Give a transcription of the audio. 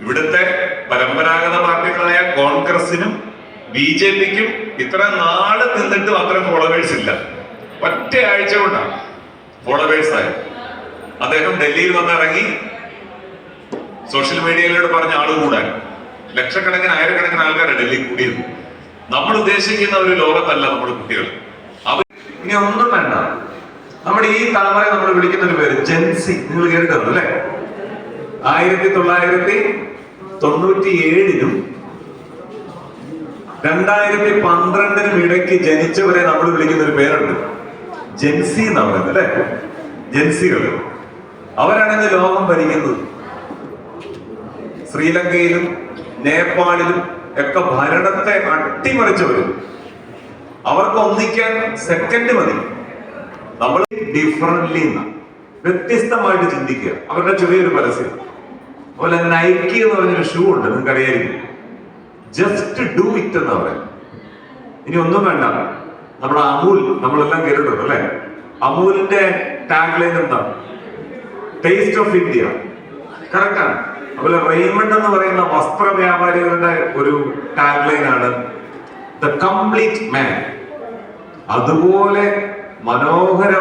ഇവിടുത്തെ പരമ്പരാഗത പാർട്ടികളായ കോൺഗ്രസിനും BJPക്കും ഇത്ര നാള് നിന്നിട്ടും അത്ര ഫോളോവേഴ്സ് ഇല്ല. ഒറ്റ ആഴ്ച കൊണ്ടാണ് ഫോളോവേഴ്സ് ആയത്. അദ്ദേഹം ഡൽഹിയിൽ വന്നിറങ്ങി സോഷ്യൽ മീഡിയയിലൂടെ പറഞ്ഞ ആള് കൂടാൻ ലക്ഷക്കണക്കിന് ആയിരക്കണക്കിന് ആൾക്കാരെ ഡൽഹി കൂടിയത്. നമ്മൾ ഉദ്ദേശിക്കുന്ന ഒരു ലോകത്തല്ല നമ്മുടെ കുട്ടികൾ. ഇനി ഒന്നും വേണ്ട, നമ്മുടെ ഈ തലമുറയെ നമ്മൾ വിളിക്കുന്ന ഒരു പേര് ജെൻസി. നിങ്ങൾ കേട്ടിട്ടുണ്ട് അല്ലെ? 1997-നും 2012-നും ഇടയ്ക്ക് ജനിച്ചവരെ നമ്മൾ വിളിക്കുന്ന ഒരു പേരുണ്ട്, ജെൻസി എന്നാണ് പറയുന്നത് അല്ലെ? ജെൻസികൾ അവരാണ് ഇന്ന് ലോകം ഭരിക്കുന്നത്. ശ്രീലങ്കയിലും നേപ്പാളിലും ഒക്കെ ഭരണത്തെ അട്ടിമറിച്ചവര്. അവർക്ക് ഒന്നിക്കാൻ സെക്കൻഡ് മതി. നമ്മൾ ഡിഫറൻറ്റ്ലി വ്യത്യസ്തമായിട്ട് ചിന്തിക്കുക. അവരുടെ ചെറിയൊരു പരസ്യം അതുപോലെ നൈക്കി എന്ന് പറഞ്ഞൊരു ഷൂ ഉണ്ട്, നിങ്ങൾക്ക് അറിയായിരിക്കും. ജസ്റ്റ് ഡു ഇറ്റ് എന്ന് പറയാം. ഇനി ഒന്നും വേണ്ട, നമ്മുടെ അമൂൽ നമ്മളെല്ലാം കേട്ടിട്ടുണ്ട് അല്ലെ? അമൂലിന്റെ ടാഗ് ലൈൻ എന്താണ്? Taste of India. കറക്റ്റ് ആണ്. അതുപോലെ റെയ്മണ്ട് എന്ന് പറയുന്ന വസ്ത്ര വ്യാപാരികളുടെ ഒരു ടാഗ് ലൈൻ ആണ് ദ കംപ്ലീറ്റ് മാൻ. അതുപോലെ മനോഹരം